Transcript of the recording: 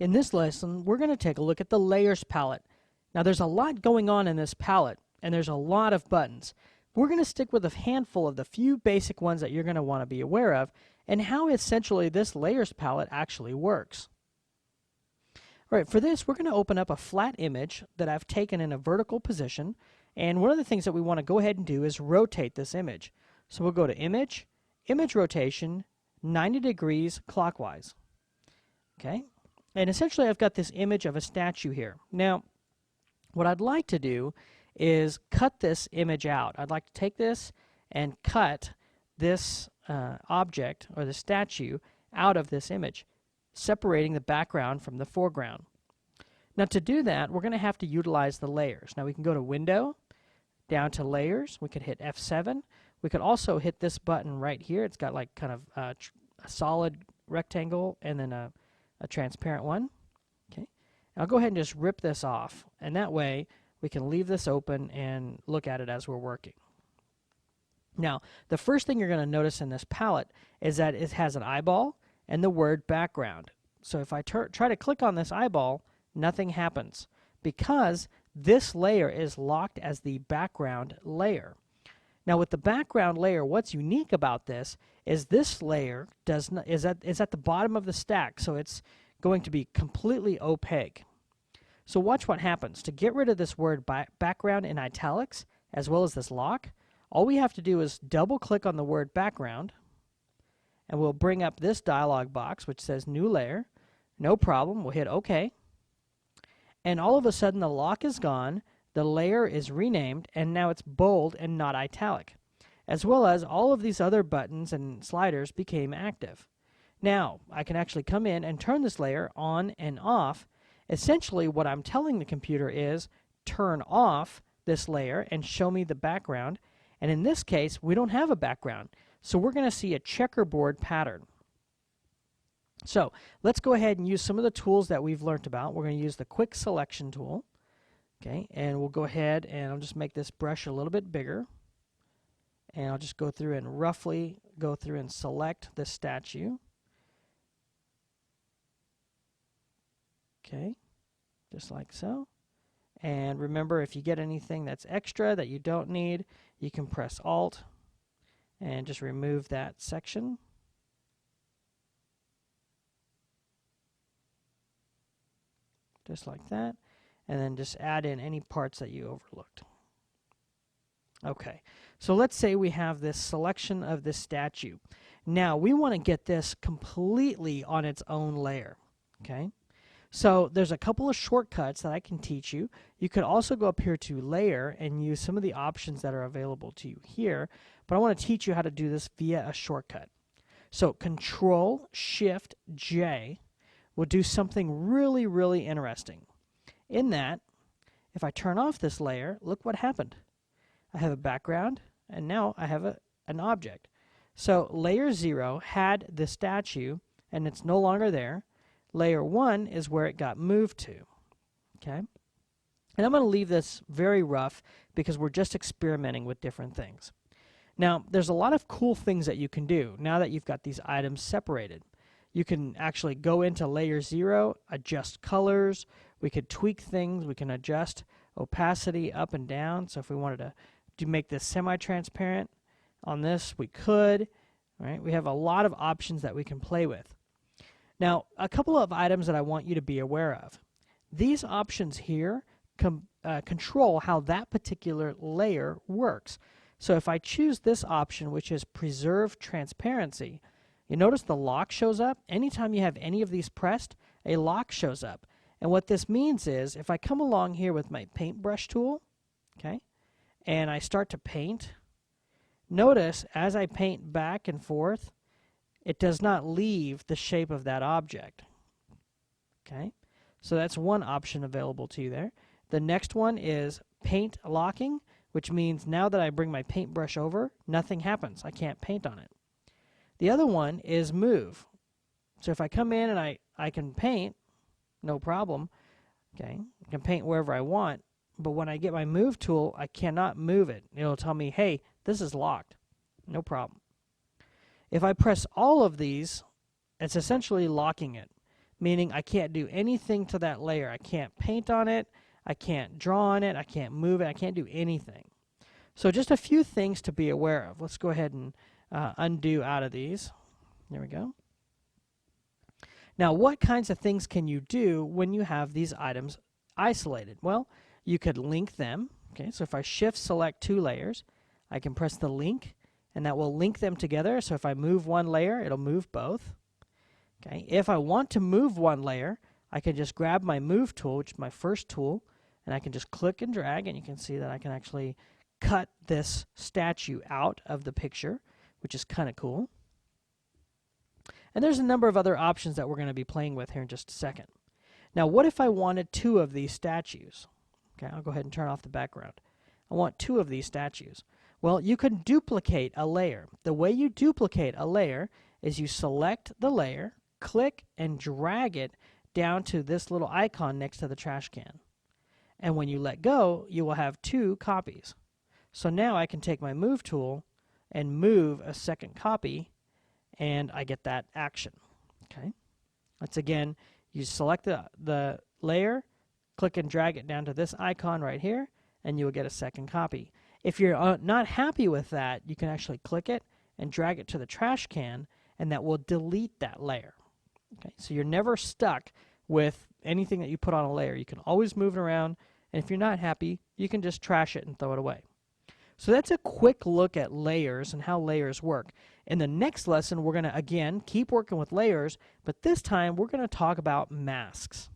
In this lesson, we're going to take a look at the layers palette. Now there's a lot going on in this palette, and there's a lot of buttons. We're going to stick with a handful of the few basic ones that you're going to want to be aware of, and how essentially this layers palette actually works. All right, for this, we're going to open up a flat image that I've taken in a vertical position, and one of the things that we want to go ahead and do is rotate this image. So we'll go to Image, Image Rotation, 90 degrees clockwise. Okay, and essentially I've got this image of a statue here. Now, what I'd like to do is cut this image out. I'd like to take this and cut this object or the statue out of this image, separating the background from the foreground. Now to do that, we're going to have to utilize the layers. Now we can go to Window, down to Layers. We could hit F7. We could also hit this button right here. It's got like kind of a solid rectangle and then a transparent one. Okay, I'll go ahead and just rip this off, and that way we can leave this open and look at it as we're working. Now, the first thing you're going to notice in this palette is that it has an eyeball and the word background. So if I try to click on this eyeball, nothing happens because this layer is locked as the background layer. Now with the background layer, what's unique about this layer is at the bottom of the stack, so it's going to be completely opaque. So watch what happens. To get rid of this word background in italics, as well as this lock, all we have to do is double click on the word background, and we'll bring up this dialog box which says New Layer. No problem, we'll hit OK. And all of a sudden the lock is gone, the layer is renamed, and now it's bold and not italic. As well as all of these other buttons and sliders became active. Now, I can actually come in and turn this layer on and off. Essentially, what I'm telling the computer is turn off this layer and show me the background. And in this case, we don't have a background. So we're going to see a checkerboard pattern. So let's go ahead and use some of the tools that we've learned about. We're going to use the Quick Selection tool. Okay, and we'll go ahead and I'll just make this brush a little bit bigger. And I'll just go through and roughly go through and select this statue. Okay, just like so. And remember, if you get anything that's extra that you don't need, you can press Alt and just remove that section. Just like that. And then just add in any parts that you overlooked. Okay, so let's say we have this selection of this statue. Now we want to get this completely on its own layer. Okay, so there's a couple of shortcuts that I can teach you. You could also go up here to Layer and use some of the options that are available to you here, but I want to teach you how to do this via a shortcut. So Control-Shift-J will do something really, really interesting. In that, if I turn off this layer, look what happened. I have a background, and now I have an object. So layer 0 had the statue, and it's no longer there. Layer 1 is where it got moved to. Okay? And I'm going to leave this very rough because we're just experimenting with different things. Now, there's a lot of cool things that you can do now that you've got these items separated. You can actually go into layer 0, adjust colors. We could tweak things. We can adjust opacity up and down. So if we wanted to make this semi-transparent on this, we could. Right? We have a lot of options that we can play with. Now, a couple of items that I want you to be aware of. These options here control how that particular layer works. So if I choose this option, which is Preserve Transparency, you notice the lock shows up. Anytime you have any of these pressed, a lock shows up. And what this means is if I come along here with my paintbrush tool, okay, and I start to paint, notice as I paint back and forth, it does not leave the shape of that object. Okay, so that's one option available to you there. The next one is paint locking, which means now that I bring my paintbrush over, nothing happens. I can't paint on it. The other one is move. So if I come in and I can paint, no problem. Okay, I can paint wherever I want, but when I get my move tool, I cannot move it. It'll tell me, hey, this is locked. No problem. If I press all of these, it's essentially locking it. meaning I can't do anything to that layer. I can't paint on it, I can't draw on it, I can't move it, I can't do anything. So just a few things to be aware of. Let's go ahead and undo out of these. There we go. Now, what kinds of things can you do when you have these items isolated? Well, you could link them. Okay, so if I shift select two layers, I can press the link, and that will link them together. So if I move one layer, it'll move both. Okay, if I want to move one layer, I can just grab my move tool, which is my first tool, and I can just click and drag, and you can see that I can actually cut this statue out of the picture, which is kind of cool. And there's a number of other options that we're going to be playing with here in just a second. Now, what if I wanted two of these statues? Okay, I'll go ahead and turn off the background. I want two of these statues. Well, you can duplicate a layer. The way you duplicate a layer is you select the layer, click and drag it down to this little icon next to the trash can. And when you let go, you will have two copies. So now I can take my move tool and move a second copy, and I get that action. Okay. Let's again, you select the layer, click and drag it down to this icon right here, and you will get a second copy. If you're not happy with that, you can actually click it and drag it to the trash can, and that will delete that layer. Okay. So you're never stuck with anything that you put on a layer. You can always move it around, and if you're not happy, you can just trash it and throw it away. So that's a quick look at layers and how layers work. In the next lesson, we're going to, again, keep working with layers, but this time we're going to talk about masks.